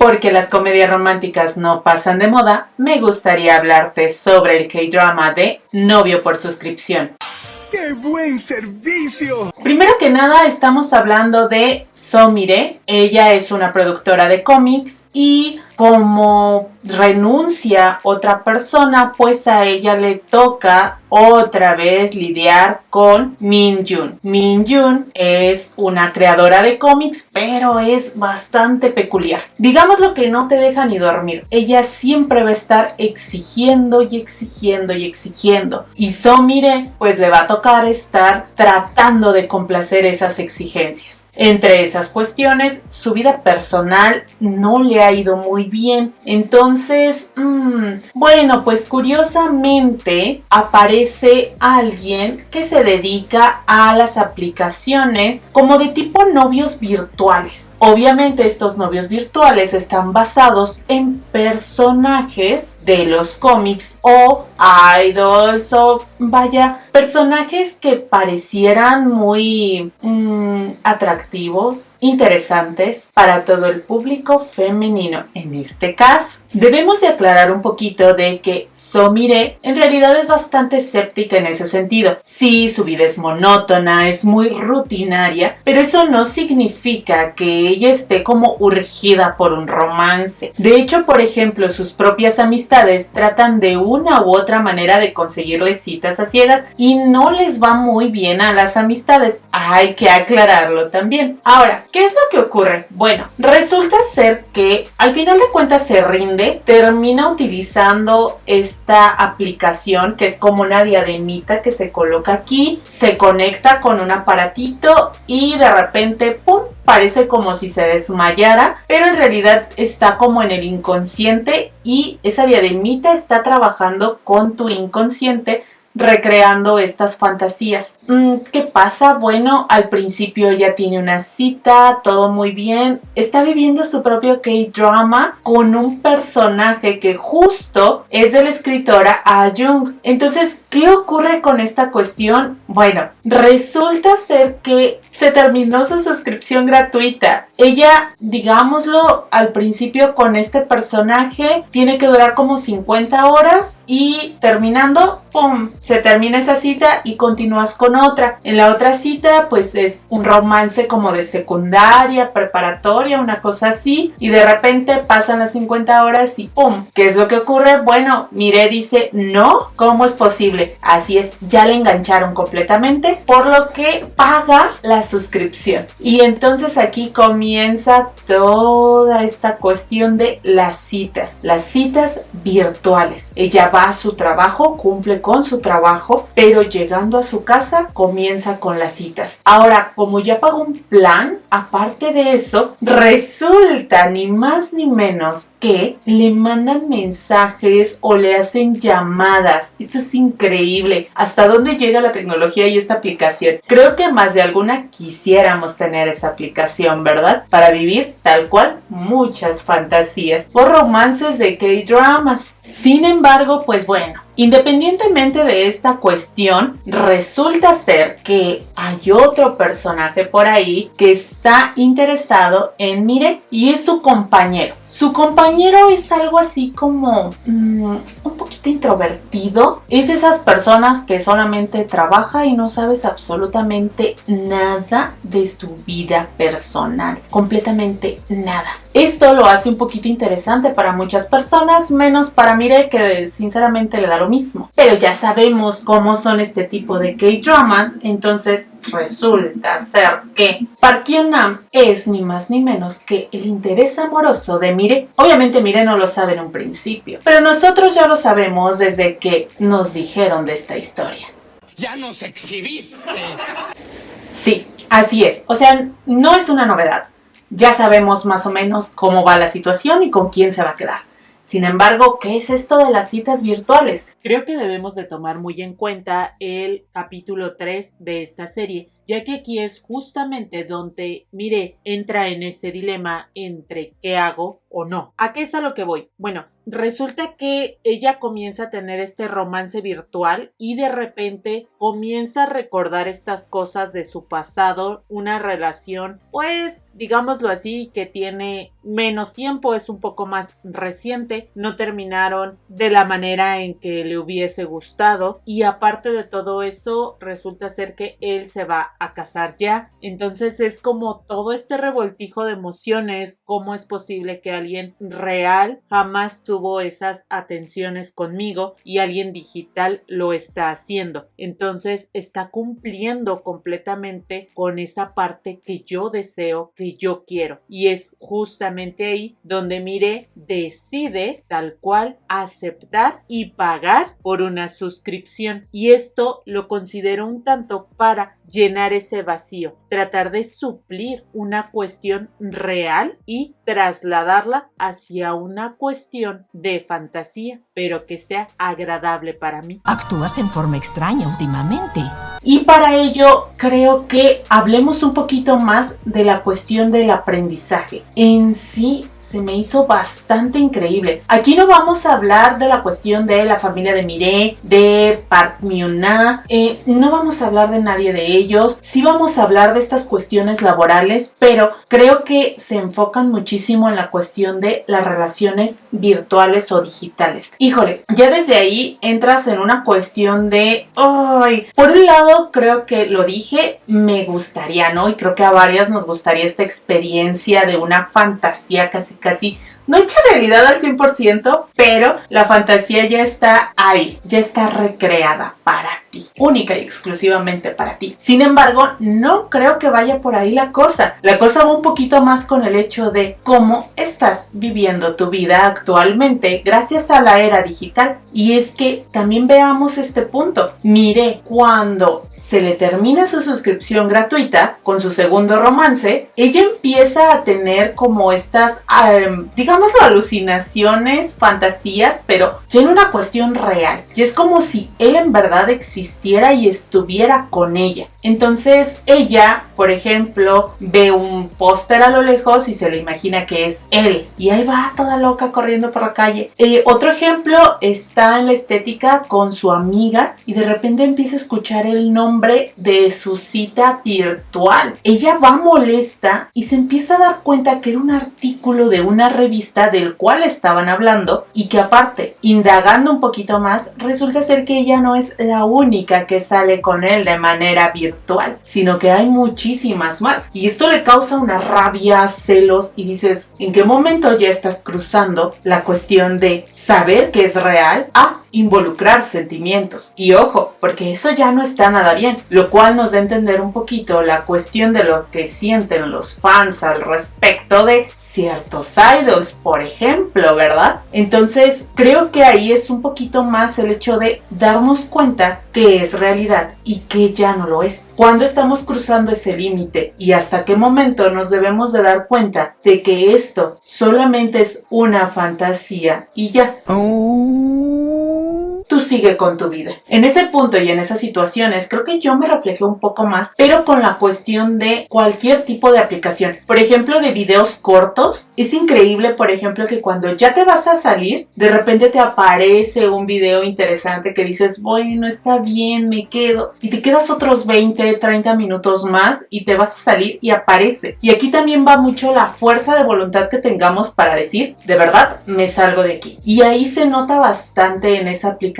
porque las comedias románticas no pasan de moda, me gustaría hablarte sobre el K-drama de Novio por suscripción. ¡Qué buen servicio! Primero que nada estamos hablando de Somire. Ella es una productora de cómics y como renuncia otra persona, pues a ella le toca otra vez lidiar con Min Jun. Min Jun es una creadora de cómics, pero es bastante peculiar. Digamos lo que no te deja ni dormir. Ella siempre va a estar exigiendo y exigiendo y exigiendo. Y Somire pues le va a tocar estar tratando de complacer esas exigencias. Entre esas cuestiones, su vida personal no le ha ido muy bien. Entonces, bueno, pues curiosamente aparece alguien que se dedica a las aplicaciones como de tipo novios virtuales. Obviamente estos novios virtuales están basados en personajes de los cómics o idols o vaya, personajes que parecieran muy atractivos, interesantes para todo el público femenino. En este caso, debemos de aclarar un poquito de que Somire en realidad es bastante escéptica en ese sentido. Sí, su vida es monótona, es muy rutinaria, pero eso no significa que ella esté como urgida por un romance. De hecho, por ejemplo, sus propias amistades tratan de una u otra manera de conseguirle citas a ciegas y no les va muy bien a las amistades. Hay que aclararlo también. Ahora, ¿qué es lo que ocurre? Bueno, resulta ser que al final de cuentas se rinde, termina utilizando esta aplicación que es como una diademita que se coloca aquí, se conecta con un aparatito y de repente, ¡pum!, parece como si se desmayara, pero en realidad está como en el inconsciente y esa diademita está trabajando con tu inconsciente, recreando estas fantasías. ¿Qué pasa? Bueno, al principio ella tiene una cita, todo muy bien, está viviendo su propio K-drama con un personaje que justo es de la escritora Ah Jung. Entonces, ¿qué ocurre con esta cuestión? Bueno, resulta ser que se terminó su suscripción gratuita. Ella, digámoslo, al principio con este personaje tiene que durar como 50 horas y terminando, ¡pum!, se termina esa cita y continúas con otra. En la otra cita pues es un romance como de secundaria, preparatoria, una cosa así, y de repente pasan las 50 horas y ¡pum! ¿Qué es lo que ocurre? Bueno, Mire dice, no, ¿cómo es posible? Así es, ya le engancharon completamente, por lo que paga la suscripción. Y entonces aquí comienza toda esta cuestión de las citas virtuales. Ella va a su trabajo, cumple con su trabajo, pero llegando a su casa comienza con las citas. Ahora, como ya pagó un plan, aparte de eso, resulta ni más ni menos que le mandan mensajes o le hacen llamadas. Esto es increíble. ¿Hasta dónde llega la tecnología y esta aplicación? Creo que más de alguna quisiéramos tener esa aplicación, ¿verdad? Para vivir tal cual muchas fantasías por romances de K-dramas. Sin embargo, pues bueno, independientemente de esta cuestión, resulta ser que hay otro personaje por ahí que está interesado en Mire y es su compañero. Su compañero es algo así como un poquito introvertido. Es de esas personas que solamente trabaja y no sabes absolutamente nada de su vida personal. Completamente nada. Esto lo hace un poquito interesante para muchas personas, menos para Mire, que sinceramente le da lo mismo. Pero ya sabemos cómo son este tipo de K-dramas, entonces resulta ser que Park Hyun-nam es ni más ni menos que el interés amoroso de Mire. Obviamente Mire no lo sabe en un principio, pero nosotros ya lo sabemos desde que nos dijeron de esta historia. ¡Ya nos exhibiste! Sí, así es. O sea, no es una novedad. Ya sabemos más o menos cómo va la situación y con quién se va a quedar. Sin embargo, ¿qué es esto de las citas virtuales? Creo que debemos de tomar muy en cuenta el capítulo 3 de esta serie, ya que aquí es justamente donde Mire entra en ese dilema entre qué hago o no. ¿A qué es a lo que voy? Bueno, resulta que ella comienza a tener este romance virtual y de repente comienza a recordar estas cosas de su pasado, una relación, pues digámoslo así, que tiene menos tiempo, es un poco más reciente, no terminaron de la manera en que le hubiese gustado y aparte de todo eso resulta ser que él se va a casar ya. Entonces es como todo este revoltijo de emociones, cómo es posible que alguien real jamás tuvo esas atenciones conmigo y alguien digital lo está haciendo. Entonces está cumpliendo completamente con esa parte que yo deseo, que yo quiero, y es justamente ahí donde Mire decide tal cual aceptar y pagar por una suscripción, y esto lo considero un tanto para llenar ese vacío, tratar de suplir una cuestión real y trasladarla hacia una cuestión de fantasía, pero que sea agradable para mí. Actúas en forma extraña últimamente. Y para ello creo que hablemos un poquito más de la cuestión del aprendizaje. En sí se me hizo bastante increíble. Aquí no vamos a hablar de la cuestión de la familia de Mireille, de Park Myung-na, no vamos a hablar de nadie de ellos. Sí vamos a hablar de estas cuestiones laborales, pero creo que se enfocan muchísimo en la cuestión de las relaciones virtuales o digitales. Híjole, ya desde ahí entras en una cuestión de... por un lado creo que lo dije, me gustaría, ¿no? Y creo que a varias nos gustaría esta experiencia de una fantasía casi no hecha realidad al 100%, pero la fantasía ya está ahí, ya está recreada para ti, única y exclusivamente para ti. Sin embargo, no creo que vaya por ahí la cosa. La cosa va un poquito más con el hecho de cómo estás viviendo tu vida actualmente gracias a la era digital. Y es que también veamos este punto. Mire, cuando se le termina su suscripción gratuita con su segundo romance, ella empieza a tener como estas, digámoslo, alucinaciones, fantasías, pero ya en una cuestión real. Y es como si él en verdad existiera y estuviera con ella. Entonces ella, por ejemplo, ve un póster a lo lejos y se le imagina que es él. Y ahí va toda loca corriendo por la calle. Otro ejemplo está en la estética con su amiga y de repente empieza a escuchar el nombre de su cita virtual. Ella va molesta y se empieza a dar cuenta que era un artículo de una revista del cual estaban hablando y que aparte, indagando un poquito más, resulta ser que ella no es la única que sale con él de manera virtual, sino que hay muchísimas más. Y esto le causa una rabia, celos y dices, ¿en qué momento ya estás cruzando la cuestión de saber que es real a involucrar sentimientos? Y ojo, porque eso ya no está nada bien, lo cual nos da a entender un poquito la cuestión de lo que sienten los fans al respecto de ciertos idols, por ejemplo, ¿verdad? Entonces, creo que ahí es un poquito más el hecho de darnos cuenta que es realidad y que ya no lo es. ¿Cuándo estamos cruzando ese límite? ¿Y hasta qué momento nos debemos de dar cuenta de que esto solamente es una fantasía y ya? Tú sigue con tu vida. En ese punto y en esas situaciones creo que yo me reflejé un poco más, pero con la cuestión de cualquier tipo de aplicación. Por ejemplo, de videos cortos. Es increíble, por ejemplo, que cuando ya te vas a salir, de repente te aparece un video interesante que dices, bueno, está bien, me quedo. Y te quedas otros 20, 30 minutos más y te vas a salir y aparece. Y aquí también va mucho la fuerza de voluntad que tengamos para decir, de verdad, me salgo de aquí. Y ahí se nota bastante en esa aplicación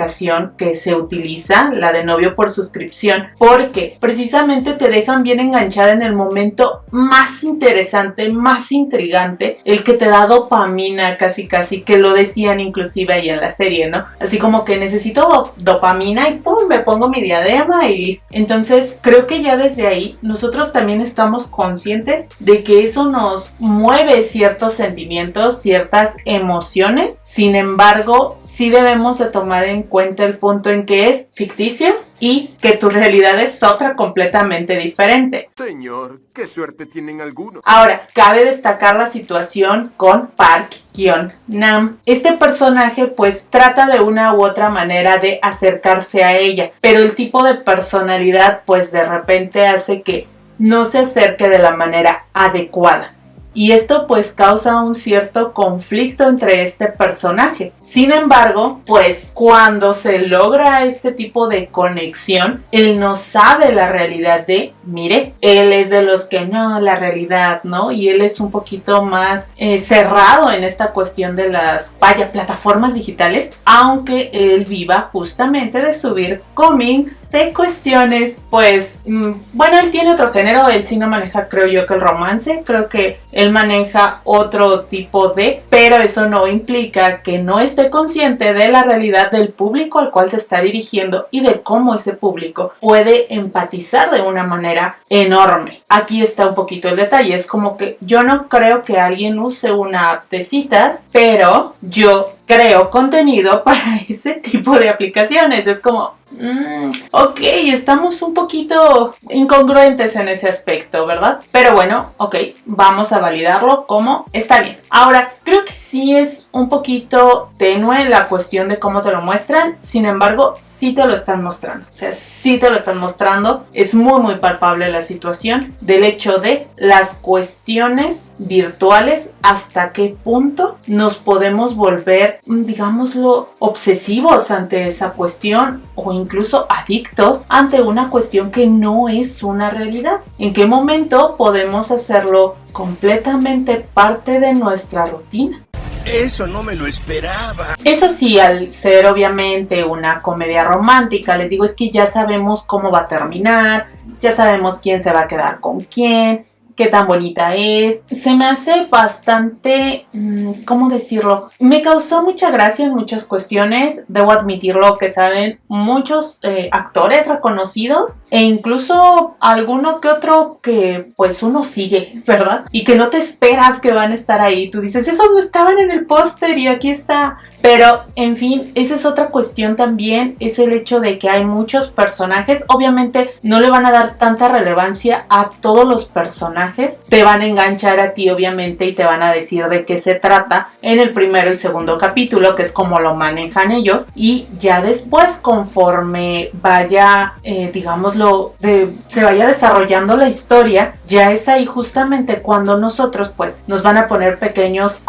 que se utiliza, la de novio por suscripción, porque precisamente te dejan bien enganchada en el momento más interesante, más intrigante, el que te da dopamina casi, que lo decían inclusive ahí en la serie, ¿no? Así como que necesito dopamina y pum, me pongo mi diadema y listo. Entonces creo que ya desde ahí nosotros también estamos conscientes de que eso nos mueve ciertos sentimientos, ciertas emociones. Sin embargo, sí debemos de tomar en cuenta el punto en que es ficticio y que tu realidad es otra completamente diferente. Señor, qué suerte tienen algunos. Ahora, cabe destacar la situación con Park Kyung-nam. Este personaje pues trata de una u otra manera de acercarse a ella, pero el tipo de personalidad pues de repente hace que no se acerque de la manera adecuada. y esto pues causa un cierto conflicto entre este personaje. Sin embargo, pues cuando se logra este tipo de conexión, él no sabe la realidad de Mire. Él es de los que no, la realidad, ¿no? Y él es un poquito más cerrado en esta cuestión de las, plataformas digitales, aunque él viva justamente de subir cómics de cuestiones, pues, bueno, él tiene otro género, él sí no maneja, creo yo, que el romance, creo que él maneja otro tipo de, pero eso no implica que no esté consciente de la realidad del público al cual se está dirigiendo y de cómo ese público puede empatizar de una manera enorme. Aquí está un poquito el detalle, es como que yo no creo que alguien use una app de citas, pero yo creo contenido para ese tipo de aplicaciones. Es como, ok, estamos un poquito incongruentes en ese aspecto, ¿verdad? Pero bueno, ok, vamos a validarlo como está bien. Ahora, creo que sí es un poquito tenue la cuestión de cómo te lo muestran, sin embargo, sí te lo están mostrando. O sea, sí te lo están mostrando. Es muy, muy palpable la situación del hecho de las cuestiones virtuales, hasta qué punto nos podemos volver, digámoslo, obsesivos ante esa cuestión o incluso adictos ante una cuestión que no es una realidad. ¿En qué momento podemos hacerlo completamente parte de nuestra rutina? Eso no me lo esperaba. Eso sí, al ser obviamente una comedia romántica, les digo, es que ya sabemos cómo va a terminar, ya sabemos quién se va a quedar con quién, qué tan bonita es. Se me hace bastante, ¿cómo decirlo? Me causó mucha gracia en muchas cuestiones, debo admitirlo, que saben muchos actores reconocidos e incluso alguno que otro que pues uno sigue, ¿verdad? Y que no te esperas que van a estar ahí. Tú dices, esos no estaban en el póster y aquí está. Pero, en fin, esa es otra cuestión también, es el hecho de que hay muchos personajes. Obviamente no le van a dar tanta relevancia a todos los personajes. Te van a enganchar a ti, obviamente, y te van a decir de qué se trata en el primero y segundo capítulo, que es como lo manejan ellos. Y ya después, conforme vaya, digámoslo, se vaya desarrollando la historia, ya es ahí justamente cuando nosotros, pues, nos van a poner pequeños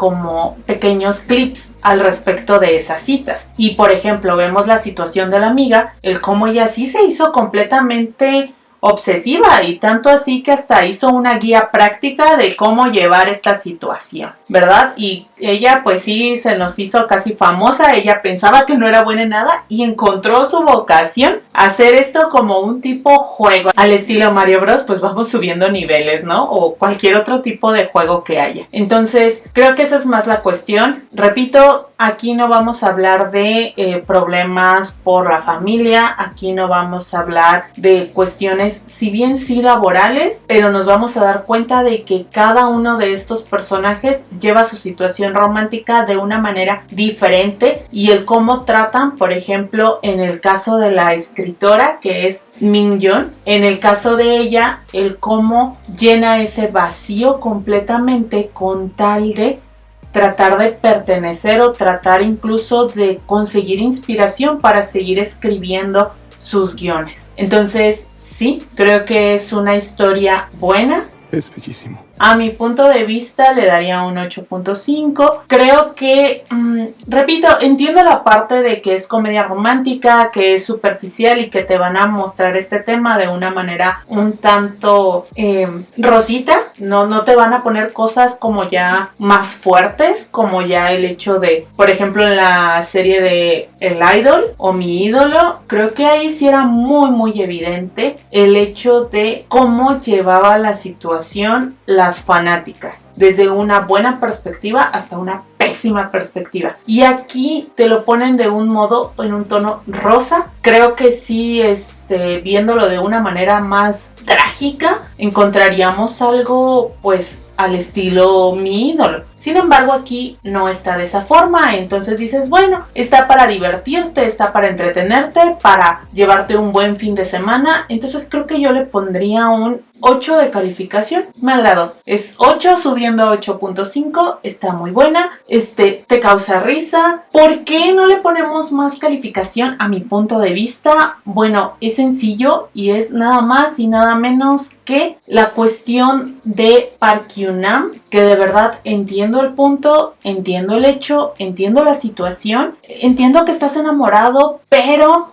clips al respecto de esas citas. Y por ejemplo, vemos la situación de la amiga, el cómo ella sí se hizo completamente obsesiva, y tanto así que hasta hizo una guía práctica de cómo llevar esta situación, ¿verdad? Y ella pues sí se nos hizo casi famosa. Ella pensaba que no era buena en nada y encontró su vocación, hacer esto como un tipo juego al estilo Mario Bros. Pues vamos subiendo niveles, ¿no? O cualquier otro tipo de juego que haya. Entonces creo que esa es más la cuestión. Repito, aquí no vamos a hablar de problemas por la familia, aquí no vamos a hablar de cuestiones, si bien sí laborales, pero nos vamos a dar cuenta de que cada uno de estos personajes lleva su situación romántica de una manera diferente, y el cómo tratan, por ejemplo, en el caso de la escritora, que es Min Yeon, en el caso de ella, el cómo llena ese vacío completamente con tal de tratar de pertenecer o tratar incluso de conseguir inspiración para seguir escribiendo sus guiones. Entonces, sí, creo que es una historia buena. Es bellísimo. A mi punto de vista le daría un 8.5. Creo que, repito, entiendo la parte de que es comedia romántica, que es superficial y que te van a mostrar este tema de una manera un tanto rosita. No te van a poner cosas como ya más fuertes, como ya el hecho de, por ejemplo, en la serie de El Idol o Mi Ídolo, creo que ahí sí era muy, muy evidente el hecho de cómo llevaba la situación las fanáticas, desde una buena perspectiva hasta una pésima perspectiva. Y aquí te lo ponen de un modo, en un tono rosa. Creo que sí, viéndolo de una manera más trágica, encontraríamos algo pues al estilo Mi Ídolo. Sin embargo, aquí no está de esa forma. Entonces dices, bueno, está para divertirte, está para entretenerte, para llevarte un buen fin de semana. Entonces creo que yo le pondría un 8 de calificación. Me agradó. Es 8 subiendo a 8.5. Está muy buena. Te causa risa. ¿Por qué no le ponemos más calificación? A mi punto de vista, bueno, es sencillo y es nada más y nada menos que la cuestión de Park Hyun-nam, que de verdad entiendo el punto, entiendo el hecho, entiendo la situación, entiendo que estás enamorado, pero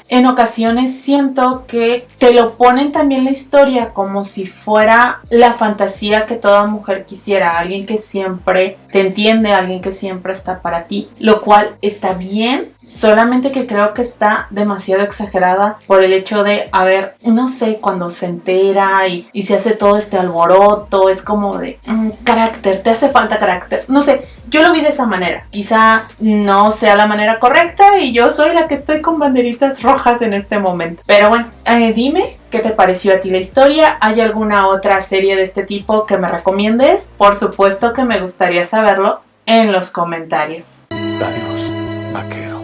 en ocasiones siento que te lo ponen también la historia como si fuera la fantasía que toda mujer quisiera, alguien que siempre te entiende, alguien que siempre está para ti, lo cual está bien, solamente que creo que está demasiado exagerada por el hecho de, a ver, no sé, cuando se entera y se hace todo este alboroto, es como de carácter, te hace falta carácter, no sé. Yo lo vi de esa manera. Quizá no sea la manera correcta y yo soy la que estoy con banderitas rojas en este momento. Pero bueno, dime qué te pareció a ti la historia. ¿Hay alguna otra serie de este tipo que me recomiendes? Por supuesto que me gustaría saberlo en los comentarios. Adiós, vaquero.